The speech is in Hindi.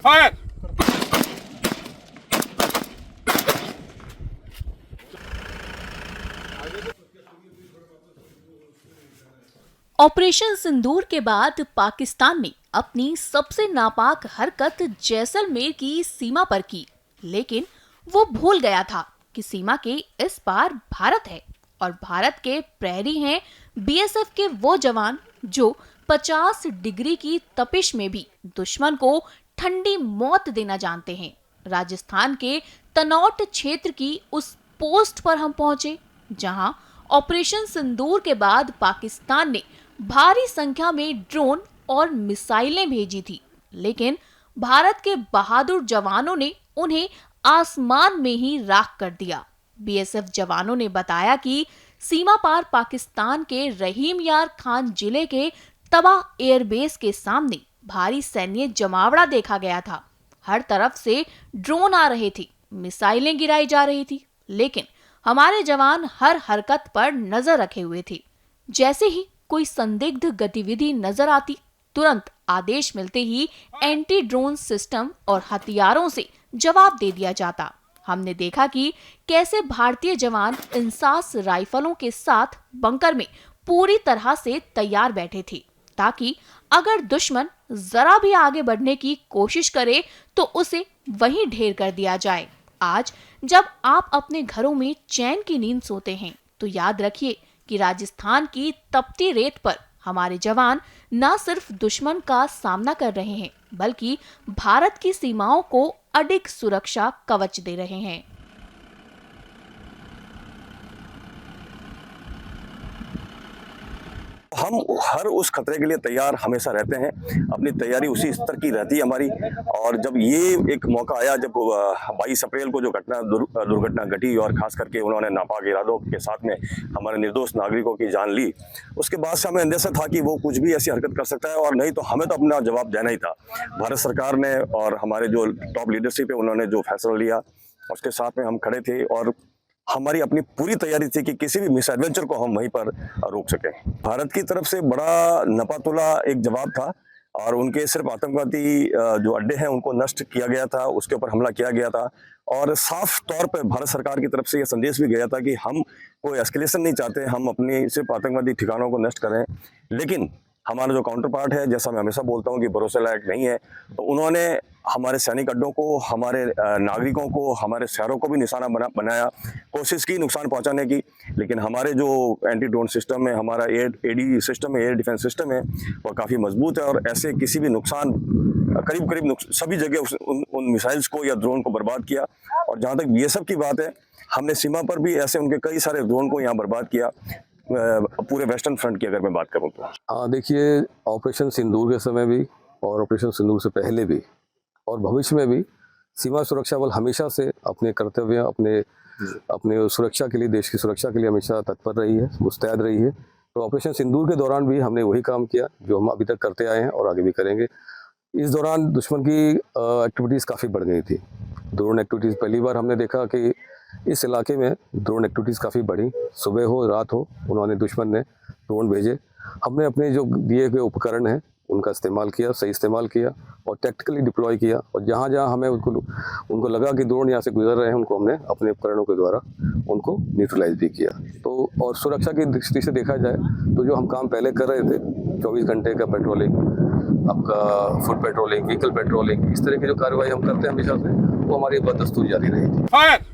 फायर। ऑपरेशन सिंदूर के बाद पाकिस्तान ने अपनी सबसे नापाक हरकत जैसलमेर की सीमा पर की, लेकिन वो भूल गया था कि सीमा के इस पार भारत है और भारत के प्रहरी हैं बीएसएफ के वो जवान जो 50 डिग्री की तपिश में भी दुश्मन को ठंडी मौत देना जानते हैं। राजस्थान के तनौट क्षेत्र की उस पोस्ट पर हम पहुंचे जहां ऑपरेशन सिंदूर के बाद पाकिस्तान ने भारी संख्या में ड्रोन और मिसाइलें भेजी थी, लेकिन भारत के बहादुर जवानों ने उन्हें आसमान में ही राख कर दिया। बीएसएफ जवानों ने बताया कि सीमा पार पाकिस्तान के रहीम यार खान जिले के तबाह एयरबेस के सामने भारी सैन्य जमावड़ा देखा गया था। हर तरफ से ड्रोन आ रहे थे, मिसाइलें गिराई जा रही थी, लेकिन हमारे जवान हर हरकत पर नजर रखे हुए थे। जैसे ही कोई संदिग्ध गतिविधि नजर आती, तुरंत आदेश मिलते ही एंटी ड्रोन सिस्टम और हथियारों से जवाब दे दिया जाता। हमने देखा कि कैसे भारतीय जवान इंसास राइफलों के साथ बंकर में पूरी तरह से तैयार बैठे थे, ताकि अगर दुश्मन जरा भी आगे बढ़ने की कोशिश करे तो उसे वहीं ढेर कर दिया जाए। आज जब आप अपने घरों में चैन की नींद सोते हैं तो याद रखिए कि राजस्थान की तपती रेत पर हमारे जवान न सिर्फ दुश्मन का सामना कर रहे हैं, बल्कि भारत की सीमाओं को अडिग सुरक्षा कवच दे रहे हैं। हम हर उस खतरे के लिए तैयार हमेशा रहते हैं। अपनी तैयारी उसी स्तर की रहती है हमारी। और जब ये एक मौका आया, जब 22 अप्रैल को जो दुर्घटना घटी और खास करके उन्होंने नापाक इरादों के साथ में हमारे निर्दोष नागरिकों की जान ली, उसके बाद से हमें अंदेशा था कि वो कुछ भी ऐसी हरकत कर सकता है, और नहीं तो हमें तो अपना जवाब देना ही था। भारत सरकार ने और हमारे जो टॉप लीडरशिप है उन्होंने जो फैसला लिया उसके साथ में हम खड़े थे, और हमारी अपनी पूरी तैयारी थी कि किसी भी मिस एडवेंचर को हम वहीं पर रोक सकें। भारत की तरफ से बड़ा नपातुला एक जवाब था, और उनके सिर्फ आतंकवादी जो अड्डे हैं उनको नष्ट किया गया था, उसके ऊपर हमला किया गया था। और साफ तौर पर भारत सरकार की तरफ से यह संदेश भी गया था कि हम कोई एस्केलेशन नहीं चाहते, हम अपनी सिर्फ आतंकवादी ठिकानों को नष्ट करें। लेकिन हमारा जो काउंटर पार्ट है, जैसा मैं हमेशा बोलता हूँ कि भरोसे लायक नहीं है, तो उन्होंने हमारे सैनिक अड्डों को, हमारे नागरिकों को, हमारे शहरों को भी निशाना बनाया, कोशिश की नुकसान पहुंचाने की। लेकिन हमारे जो एंटी ड्रोन सिस्टम है, हमारा एडी सिस्टम है, एयर डिफेंस सिस्टम है, वह काफ़ी मजबूत है, और ऐसे किसी भी नुकसान करीब सभी जगह उन मिसाइल्स को या ड्रोन को बर्बाद किया। और जहाँ तक बीएसएफ की बात है, हमने सीमा पर भी ऐसे उनके कई सारे ड्रोन को यहाँ बर्बाद किया, पूरे वेस्टर्न फ्रंट की अगर मैं बात करूँ तो। हाँ, देखिए, ऑपरेशन सिंदूर के समय भी और ऑपरेशन सिंदूर से पहले भी और भविष्य में भी सीमा सुरक्षा बल हमेशा से अपने कर्तव्य, अपने सुरक्षा के लिए, देश की सुरक्षा के लिए हमेशा तत्पर रही है, मुस्तैद रही है। तो ऑपरेशन सिंदूर के दौरान भी हमने वही काम किया जो हम अभी तक करते आए हैं और आगे भी करेंगे। इस दौरान दुश्मन की एक्टिविटीज़ काफ़ी बढ़ गई थी। ड्रोन एक्टिविटीज़ पहली बार हमने देखा कि इस इलाके में ड्रोन एक्टिविटीज़ काफ़ी बढ़ी। सुबह हो रात हो, उन्होंने, दुश्मन ने ड्रोन भेजे। हमने अपने जो दिए गए उपकरण हैं उनका इस्तेमाल किया, सही इस्तेमाल किया और टैक्टिकली डिप्लॉय किया। और जहाँ जहाँ हमें उनको लगा कि ड्रोन यहाँ से गुजर रहे हैं, उनको हमने अपने उपकरणों के द्वारा उनको न्यूट्रलाइज भी किया। तो और सुरक्षा की दृष्टि से देखा जाए तो जो हम काम पहले कर रहे थे, 24 घंटे का पेट्रोलिंग, आपका फुट पेट्रोलिंग, व्हीकल पेट्रोलिंग, इस तरह की जो कार्रवाई हम करते हैं हमेशा से, वो हमारी बदस्तूर जारी रही थी। फायर।